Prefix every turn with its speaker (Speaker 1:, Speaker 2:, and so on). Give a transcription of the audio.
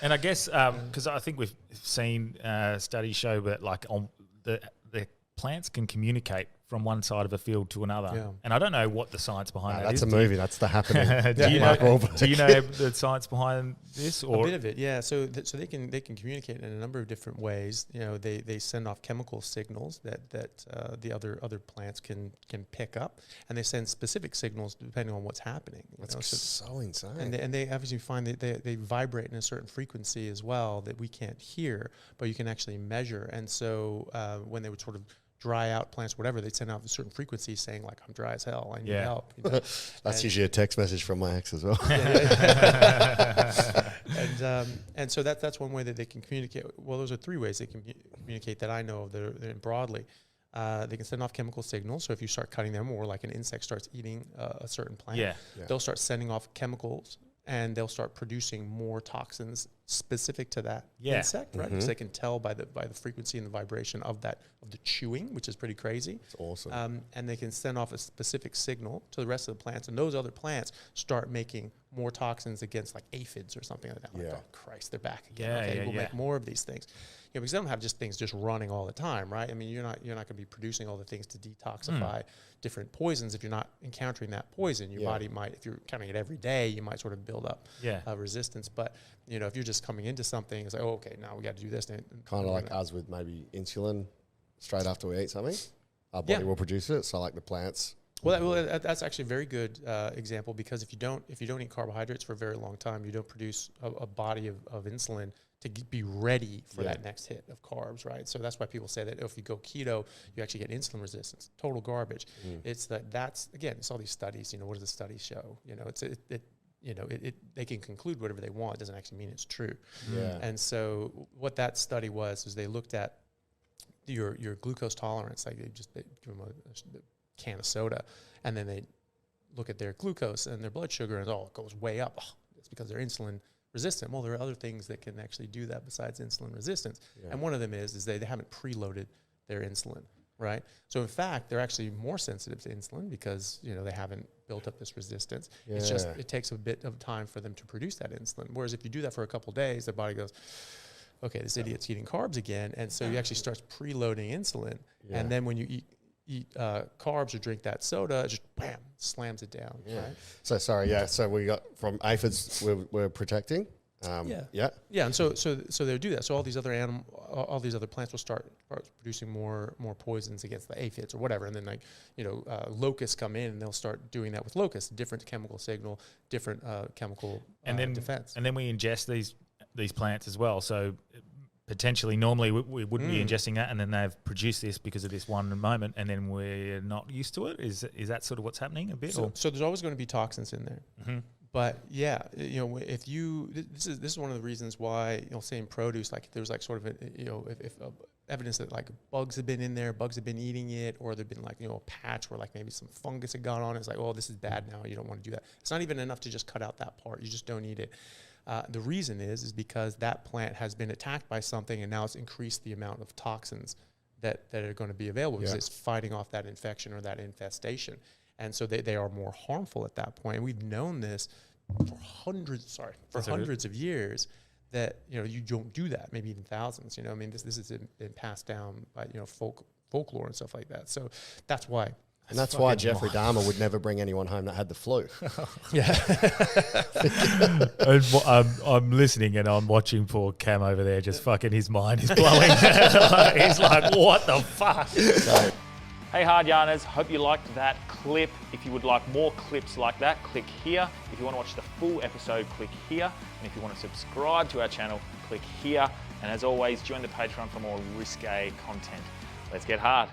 Speaker 1: And I guess because I think we've seen studies show that like on the plants can communicate from one side of a field to another. Yeah. And I don't know what the science behind that
Speaker 2: that's
Speaker 1: is.
Speaker 2: a movie. That's The Happening.
Speaker 1: do you know the science behind this? Or?
Speaker 3: A bit of it, yeah. So they can communicate in a number of different ways. You know, they send off chemical signals that the other plants can pick up, and they send specific signals depending on what's happening.
Speaker 2: That's so insane.
Speaker 3: And they obviously find that they vibrate in a certain frequency as well that we can't hear, but you can actually measure. And so when they would sort of dry out plants, whatever, they'd send out a certain frequency saying like, I'm dry as hell, I need help. You know?
Speaker 2: That's usually a text message from my ex as well.
Speaker 3: And so that's one way that they can communicate. Well, those are three ways they can communicate that I know of that are broadly. They can send off chemical signals. So if you start cutting them, or like an insect starts eating a certain plant, they'll start sending off chemicals, and they'll start producing more toxins specific to that insect, right? Because they can tell by the frequency and the vibration of the chewing, which is pretty crazy.
Speaker 2: It's awesome.
Speaker 3: And they can send off a specific signal to the rest of the plants, and those other plants start making more toxins against like aphids or something like that. Like, oh Christ, they're back again. We'll make more of these things. You know, because they don't have just things just running all the time, right? I mean, you're not going to be producing all the things to detoxify different poisons if you're not encountering that poison. Your body might, if you're counting it every day, you might sort of build up resistance. But you know, if you're just coming into something, it's like, oh, okay, now we got to do this.
Speaker 2: Kind of like us with maybe insulin. Straight after we eat something, our body will produce it. So like the plants.
Speaker 3: Well, that's actually a very good example, because if you don't eat carbohydrates for a very long time, you don't produce a body of insulin to be ready for that next hit of carbs, right? So that's why people say that if you go keto, you actually get insulin resistance. Total garbage. It's that's again, it's all these studies. You know, what do the studies show? You know, they can conclude whatever they want. It doesn't actually mean it's true.
Speaker 2: Yeah.
Speaker 3: And so what that study was they looked at your glucose tolerance. Like they give them a can of soda, and then they look at their glucose and their blood sugar, and it goes way up. Oh, it's because they're insulin resistant. Well, there are other things that can actually do that besides insulin resistance. And one of them is they haven't preloaded their insulin, right? So in fact, they're actually more sensitive to insulin because, you know, they haven't built up this resistance. It's just, it takes a bit of time for them to produce that insulin. Whereas if you do that for a couple of days, their body goes, okay, this idiot's eating carbs again. And so you actually starts preloading insulin. And then when you eat carbs or drink that soda, it just bam, slams it down. Right?
Speaker 2: So so we got from aphids we're protecting. And so
Speaker 3: they'll do that. So all these other plants will start producing more poisons against the aphids or whatever, and then locusts come in and they'll start doing that with locusts. Different chemical signal, different chemical defense.
Speaker 1: And then we ingest these plants as well. So potentially, normally we wouldn't be ingesting that, and then they've produced this because of this one moment, and then we're not used to it. Is that sort of what's happening a bit?
Speaker 3: So there's always going to be toxins in there. But yeah, if this is one of the reasons why, say in produce, like there's like sort of if evidence that like bugs have been in there, bugs have been eating it, or there've been like a patch where like maybe some fungus had got on. It's like, oh, this is bad now. You don't want to do that. It's not even enough to just cut out that part. You just don't eat it. The reason is because that plant has been attacked by something, and now it's increased the amount of toxins that are going to be available because it's fighting off that infection or that infestation. And so they are more harmful at that point. And we've known this for hundreds of years, that you don't do that, maybe even thousands. I mean, this has been passed down by folklore and stuff like that. So that's why.
Speaker 2: And that's why Jeffrey Dahmer would never bring anyone home that had the flu.
Speaker 1: I'm listening and I'm watching poor Cam over there, just fucking his mind is blowing. He's like, what the fuck?
Speaker 4: Hey hard yarners, hope you liked that clip. If you would like more clips like that, click here. If you want to watch the full episode, click here. And if you want to subscribe to our channel, click here. And as always, join the Patreon for more risque content. Let's get hard.